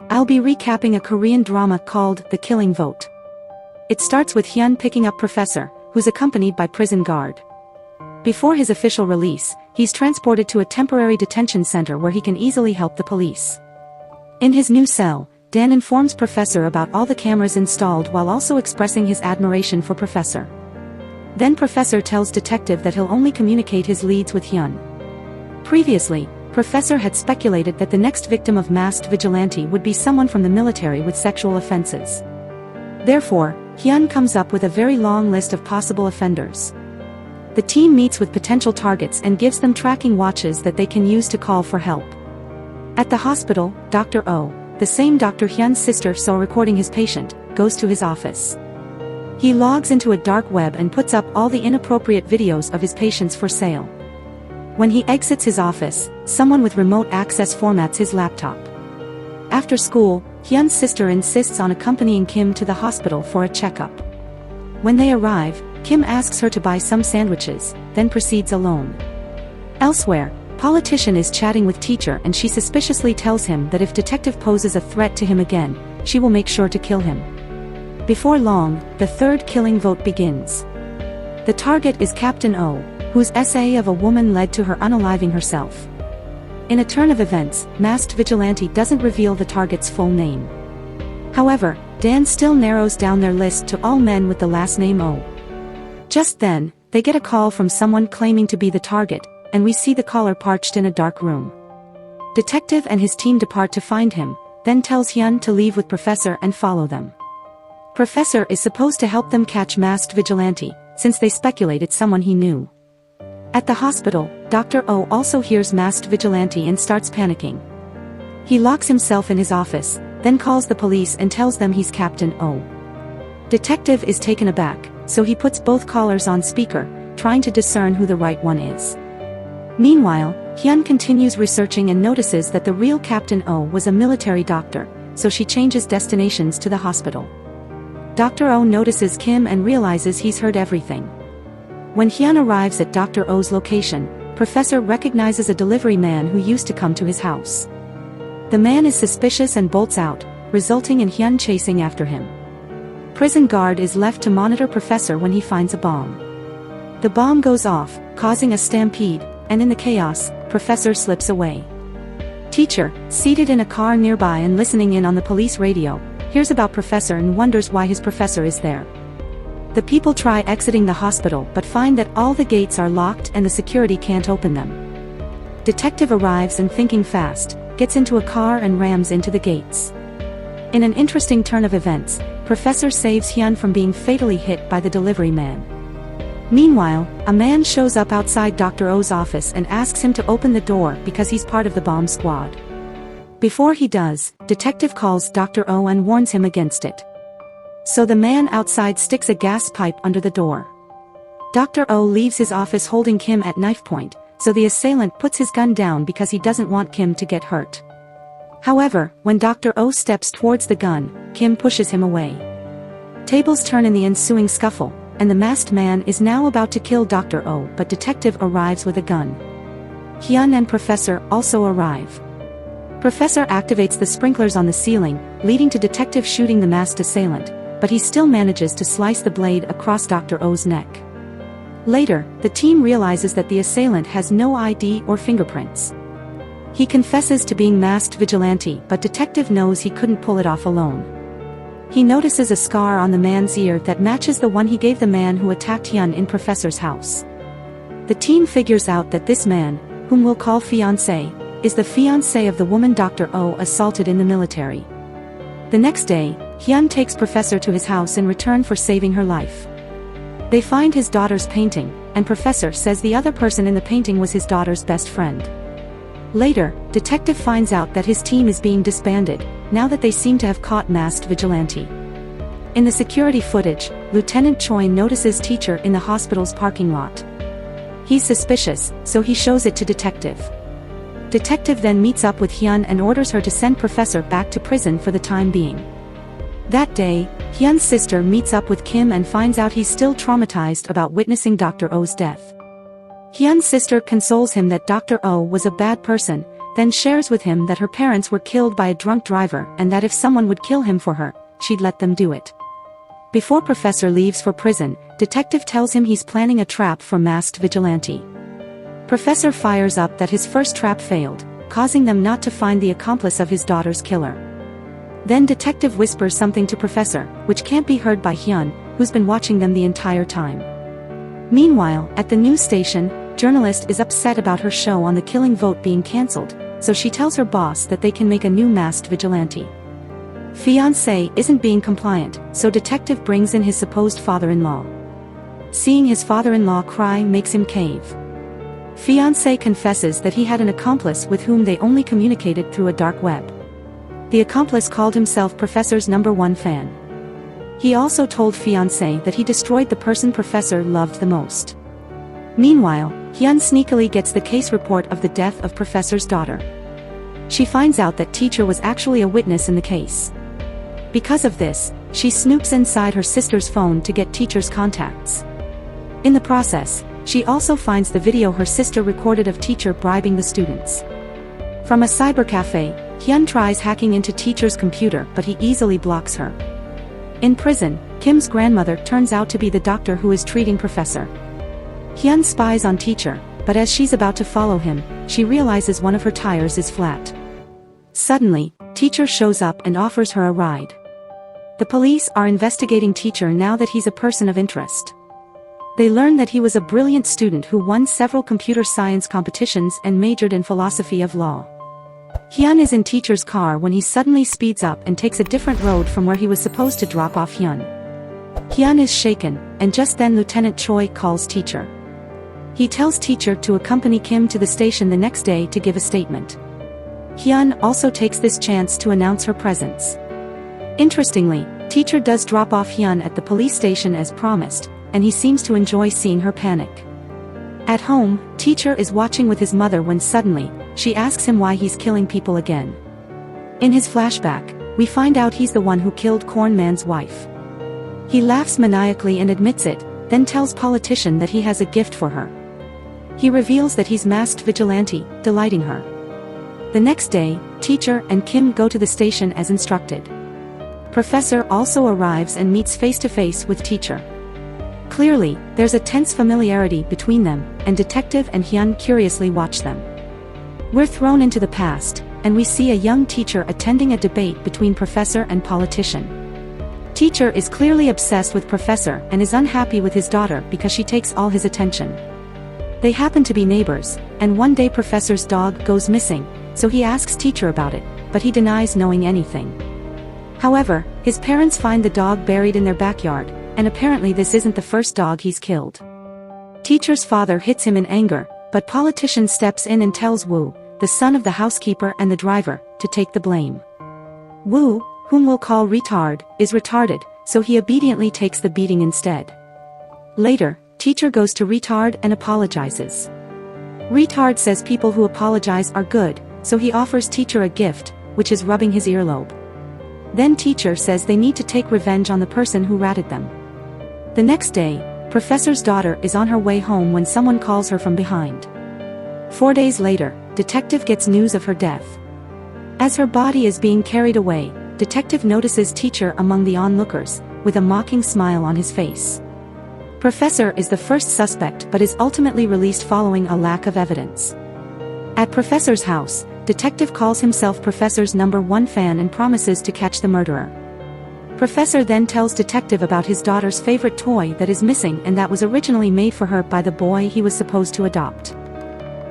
I'll be recapping a Korean drama called The Killing Vote. It starts with Hyun picking up Professor, who's accompanied by prison guard. Before his official release, he's transported to a temporary detention center where he can easily help the police. In his new cell, Dan informs Professor about all the cameras installed while also expressing his admiration for Professor. Then Professor tells Detective that he'll only communicate his leads with Hyun. Previously, Professor had speculated that the next victim of masked vigilante would be someone from the military with sexual offenses. Therefore, Hyun comes up with a very long list of possible offenders. The team meets with potential targets and gives them tracking watches that they can use to call for help. At the hospital, Dr. Oh, the same Dr. Hyun's sister saw recording his patient, goes to his office. He logs into a dark web and puts up all the inappropriate videos of his patients for sale. When he exits his office, someone with remote access formats his laptop. After school, Hyun's sister insists on accompanying Kim to the hospital for a checkup. When they arrive, Kim asks her to buy some sandwiches, then proceeds alone. Elsewhere, Politician is chatting with Teacher and she suspiciously tells him that if Detective poses a threat to him again, she will make sure to kill him. Before long, the third killing vote begins. The target is Captain O, whose essay of a woman led to her unaliving herself. In a turn of events, masked vigilante doesn't reveal the target's full name. However, Dan still narrows down their list to all men with the last name O. Just then, they get a call from someone claiming to be the target, and we see the caller parched in a dark room. Detective and his team depart to find him, then tells Hyun to leave with Professor and follow them. Professor is supposed to help them catch masked vigilante, since they speculate it's someone he knew. At the hospital, Dr. O also hears masked vigilante and starts panicking. He locks himself in his office, then calls the police and tells them he's Captain O. Detective is taken aback, so he puts both callers on speaker, trying to discern who the right one is. Meanwhile, Hyun continues researching and notices that the real Captain O was a military doctor, so she changes destinations to the hospital. Dr. O notices Kim and realizes he's heard everything. When Hyun arrives at Dr. O's location, Professor recognizes a delivery man who used to come to his house. The man is suspicious and bolts out, resulting in Hyun chasing after him. Prison guard is left to monitor Professor when he finds a bomb. The bomb goes off, causing a stampede, and in the chaos, Professor slips away. Teacher, seated in a car nearby and listening in on the police radio, hears about Professor and wonders why his professor is there. The people try exiting the hospital but find that all the gates are locked and the security can't open them. Detective arrives and thinking fast, gets into a car and rams into the gates. In an interesting turn of events, Professor saves Hyun from being fatally hit by the delivery man. Meanwhile, a man shows up outside Dr. O's office and asks him to open the door because he's part of the bomb squad. Before he does, Detective calls Dr. O and warns him against it. So the man outside sticks a gas pipe under the door. Dr. O leaves his office holding Kim at knife point, so the assailant puts his gun down because he doesn't want Kim to get hurt. However, when Dr. O steps towards the gun, Kim pushes him away. Tables turn in the ensuing scuffle, and the masked man is now about to kill Dr. O, but Detective arrives with a gun. Hyun and Professor also arrive. Professor activates the sprinklers on the ceiling, leading to Detective shooting the masked assailant, but he still manages to slice the blade across Dr. O's neck. Later, the team realizes that the assailant has no ID or fingerprints. He confesses to being masked vigilante, but Detective knows he couldn't pull it off alone. He notices a scar on the man's ear that matches the one he gave the man who attacked Hyun in Professor's house. The team figures out that this man, whom we'll call fiancé, is the fiancé of the woman Dr. O assaulted in the military. The next day, Hyun takes Professor to his house in return for saving her life. They find his daughter's painting, and Professor says the other person in the painting was his daughter's best friend. Later, Detective finds out that his team is being disbanded, now that they seem to have caught masked vigilante. In the security footage, Lieutenant Choi notices Teacher in the hospital's parking lot. He's suspicious, so he shows it to Detective. Detective then meets up with Hyun and orders her to send Professor back to prison for the time being. That day, Hyun's sister meets up with Kim and finds out he's still traumatized about witnessing Dr. O's death. Hyun's sister consoles him that Dr. O was a bad person, then shares with him that her parents were killed by a drunk driver and that if someone would kill him for her, she'd let them do it. Before Professor leaves for prison, Detective tells him he's planning a trap for masked vigilante. Professor fires up that his first trap failed, causing them not to find the accomplice of his daughter's killer. Then Detective whispers something to Professor, which can't be heard by Hyun, who's been watching them the entire time. Meanwhile, at the news station, journalist is upset about her show on the killing vote being cancelled, so she tells her boss that they can make a new masked vigilante. Fiancé isn't being compliant, so Detective brings in his supposed father-in-law. Seeing his father-in-law cry makes him cave. Fiancé confesses that he had an accomplice with whom they only communicated through a dark web. The accomplice called himself Professor's #1 fan. He also told Fiancé that he destroyed the person Professor loved the most. Meanwhile, Hyun sneakily gets the case report of the death of Professor's daughter. She finds out that teacher was actually a witness in the case. Because of this, she snoops inside her sister's phone to get teacher's contacts. In the process, she also finds the video her sister recorded of teacher bribing the students. From a cybercafe, Hyun tries hacking into teacher's computer but he easily blocks her. In prison, Kim's grandmother turns out to be the doctor who is treating Professor. Hyun spies on teacher, but as she's about to follow him, she realizes one of her tires is flat. Suddenly, teacher shows up and offers her a ride. The police are investigating teacher now that he's a person of interest. They learn that he was a brilliant student who won several computer science competitions and majored in philosophy of law. Hyun is in teacher's car when he suddenly speeds up and takes a different road from where he was supposed to drop off Hyun. Hyun is shaken, and just then Lieutenant Choi calls teacher. He tells teacher to accompany Kim to the station the next day to give a statement. Hyun also takes this chance to announce her presence. Interestingly, teacher does drop off Hyun at the police station as promised, and he seems to enjoy seeing her panic. At home, teacher is watching with his mother when suddenly, she asks him why he's killing people again. In his flashback, we find out he's the one who killed Corn Man's wife. He laughs maniacally and admits it, then tells politician that he has a gift for her. He reveals that he's masked vigilante, delighting her. The next day, teacher and Kim go to the station as instructed. Professor also arrives and meets face-to-face with teacher. Clearly, there's a tense familiarity between them, and Detective and Hyun curiously watch them. We're thrown into the past, and we see a young teacher attending a debate between professor and politician. Teacher is clearly obsessed with professor and is unhappy with his daughter because she takes all his attention. They happen to be neighbors, and one day professor's dog goes missing, so he asks teacher about it, but he denies knowing anything. However, his parents find the dog buried in their backyard, and apparently this isn't the first dog he's killed. Teacher's father hits him in anger, but politician steps in and tells Woo, the son of the housekeeper and the driver, to take the blame. Woo, whom we'll call retard, is retarded, so he obediently takes the beating instead. Later, teacher goes to retard and apologizes. Retard says people who apologize are good, so he offers teacher a gift, which is rubbing his earlobe. Then teacher says they need to take revenge on the person who ratted them. The next day, professor's daughter is on her way home when someone calls her from behind. 4 days later, detective gets news of her death. As her body is being carried away, detective notices teacher among the onlookers, with a mocking smile on his face. Professor is the first suspect but is ultimately released following a lack of evidence. At professor's house, detective calls himself professor's #1 fan and promises to catch the murderer. Professor then tells detective about his daughter's favorite toy that is missing and that was originally made for her by the boy he was supposed to adopt.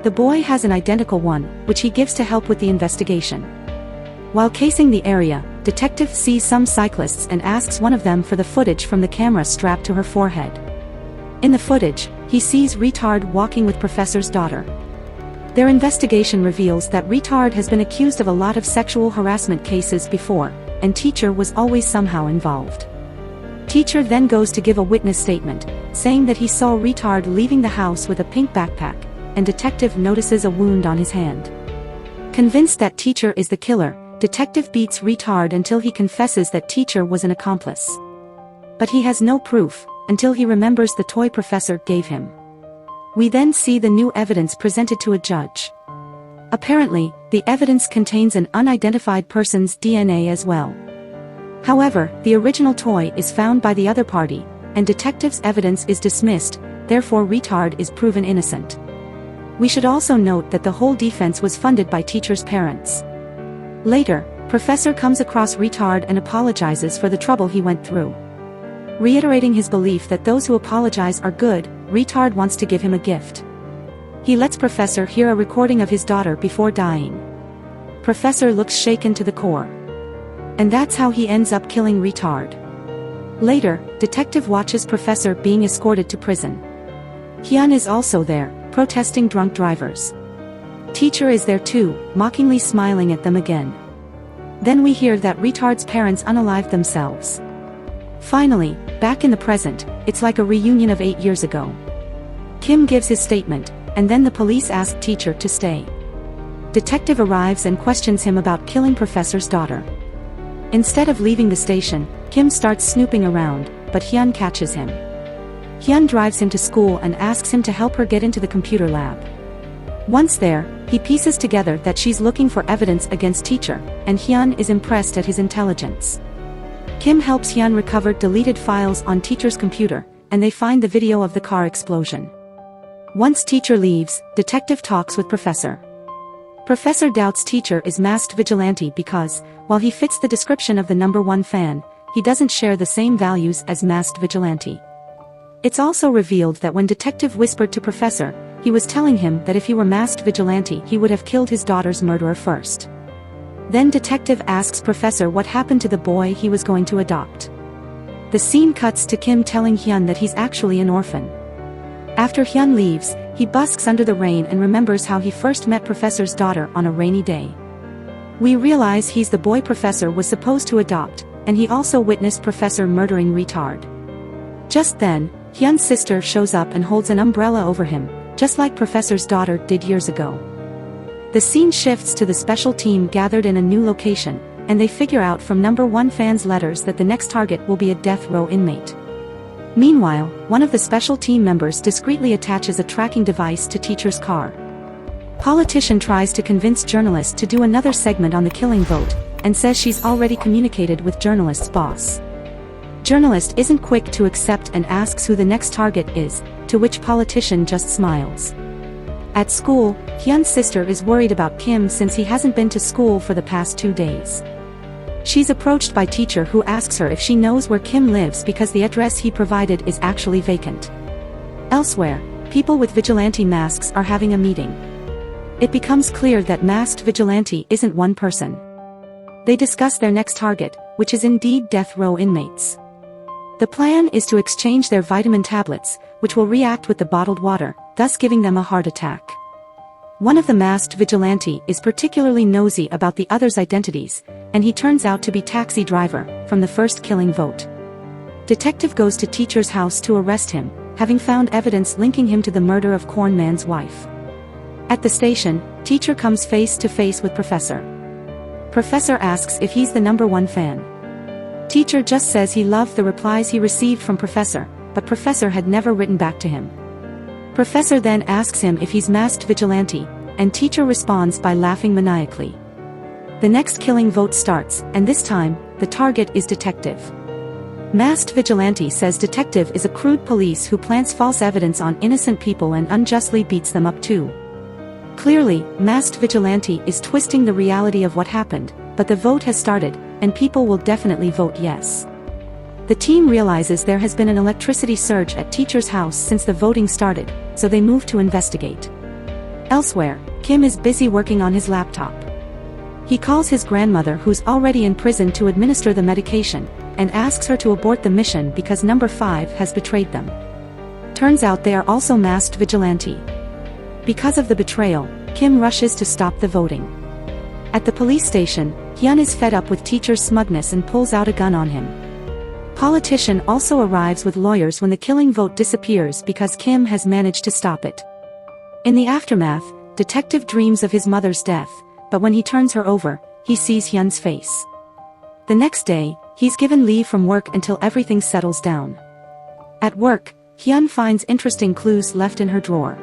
The boy has an identical one, which he gives to help with the investigation. While casing the area, detective sees some cyclists and asks one of them for the footage from the camera strapped to her forehead. In the footage, he sees retard walking with professor's daughter. Their investigation reveals that retard has been accused of a lot of sexual harassment cases before, and teacher was always somehow involved. Teacher then goes to give a witness statement, saying that he saw retard leaving the house with a pink backpack, and detective notices a wound on his hand. Convinced that teacher is the killer, detective beats retard until he confesses that teacher was an accomplice. But he has no proof, until he remembers the toy professor gave him. We then see the new evidence presented to a judge. Apparently, the evidence contains an unidentified person's DNA as well. However, the original toy is found by the other party, and detective's evidence is dismissed, therefore retard is proven innocent. We should also note that the whole defense was funded by teacher's parents. Later, Professor comes across retard and apologizes for the trouble he went through. Reiterating his belief that those who apologize are good, retard wants to give him a gift. He lets Professor hear a recording of his daughter before dying. Professor looks shaken to the core. And that's how he ends up killing retard. Later, detective watches Professor being escorted to prison. Hyun is also there, protesting drunk drivers. Teacher is there too, mockingly smiling at them again. Then we hear that retard's parents unalived themselves. Finally, back in the present, it's like a reunion of 8 years ago. Kim gives his statement, and then the police ask teacher to stay. Detective arrives and questions him about killing Professor's daughter. Instead of leaving the station, Kim starts snooping around, but Hyun catches him. Hyun drives him to school and asks him to help her get into the computer lab. Once there, he pieces together that she's looking for evidence against teacher, and Hyun is impressed at his intelligence. Kim helps Hyun recover deleted files on teacher's computer, and they find the video of the car explosion. Once teacher leaves, detective talks with Professor. Professor doubts teacher is masked vigilante because, while he fits the description of the #1 fan, he doesn't share the same values as masked vigilante. It's also revealed that when detective whispered to Professor, he was telling him that if he were masked vigilante he would have killed his daughter's murderer first. Then detective asks Professor what happened to the boy he was going to adopt. The scene cuts to Kim telling Hyun that he's actually an orphan. After Hyun leaves, he busks under the rain and remembers how he first met Professor's daughter on a rainy day. We realize he's the boy Professor was supposed to adopt, and he also witnessed Professor murdering retard. Just then, Hyun's sister shows up and holds an umbrella over him, just like Professor's daughter did years ago. The scene shifts to the special team gathered in a new location, and they figure out from #1 fans' letters that the next target will be a death row inmate. Meanwhile, one of the special team members discreetly attaches a tracking device to teacher's car. Politician tries to convince journalist to do another segment on the killing vote, and says she's already communicated with journalist's boss. Journalist isn't quick to accept and asks who the next target is, to which politician just smiles. At school, Hyun's sister is worried about Kim since he hasn't been to school for the past 2 days. She's approached by teacher who asks her if she knows where Kim lives because the address he provided is actually vacant. Elsewhere, people with vigilante masks are having a meeting. It becomes clear that masked vigilante isn't one person. They discuss their next target, which is indeed death row inmates. The plan is to exchange their vitamin tablets, which will react with the bottled water, thus giving them a heart attack. One of the masked vigilante is particularly nosy about the others' identities, and he turns out to be taxi driver, from the first killing vote. Detective goes to teacher's house to arrest him, having found evidence linking him to the murder of Corn Man's wife. At the station, teacher comes face to face with Professor. Professor asks if he's the #1 fan. Teacher just says he loved the replies he received from Professor, but Professor had never written back to him. Professor then asks him if he's masked vigilante, and teacher responds by laughing maniacally. The next killing vote starts, and this time, the target is detective. Masked vigilante says detective is a crude police who plants false evidence on innocent people and unjustly beats them up too. Clearly, masked vigilante is twisting the reality of what happened, but the vote has started, and people will definitely vote yes. The team realizes there has been an electricity surge at teacher's house since the voting started, so they move to investigate. Elsewhere, Kim is busy working on his laptop. He calls his grandmother who's already in prison to administer the medication, and asks her to abort the mission because #5 has betrayed them. Turns out they are also masked vigilante. Because of the betrayal, Kim rushes to stop the voting. At the police station, Hyun is fed up with teacher's smugness and pulls out a gun on him. Politician also arrives with lawyers when the killing vote disappears because Kim has managed to stop it. In the aftermath, detective dreams of his mother's death, but when he turns her over, he sees Hyun's face. The next day, he's given leave from work until everything settles down. At work, Hyun finds interesting clues left in her drawer.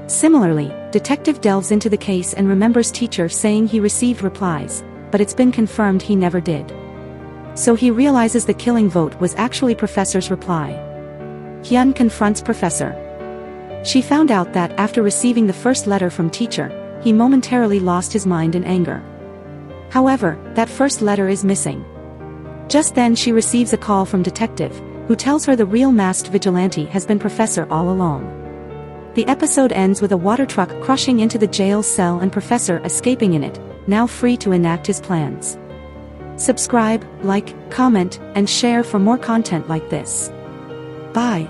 Similarly, detective delves into the case and remembers teacher saying he received replies, but it's been confirmed he never did. So he realizes the killing vote was actually professor's reply. Hyun confronts professor. She found out that after receiving the first letter from teacher, he momentarily lost his mind in anger. However, that first letter is missing. Just then she receives a call from detective, who tells her the real masked vigilante has been professor all along. The episode ends with a water truck crushing into the jail cell and professor escaping in it, now free to enact his plans. Subscribe, like, comment, and share for more content like this. Bye.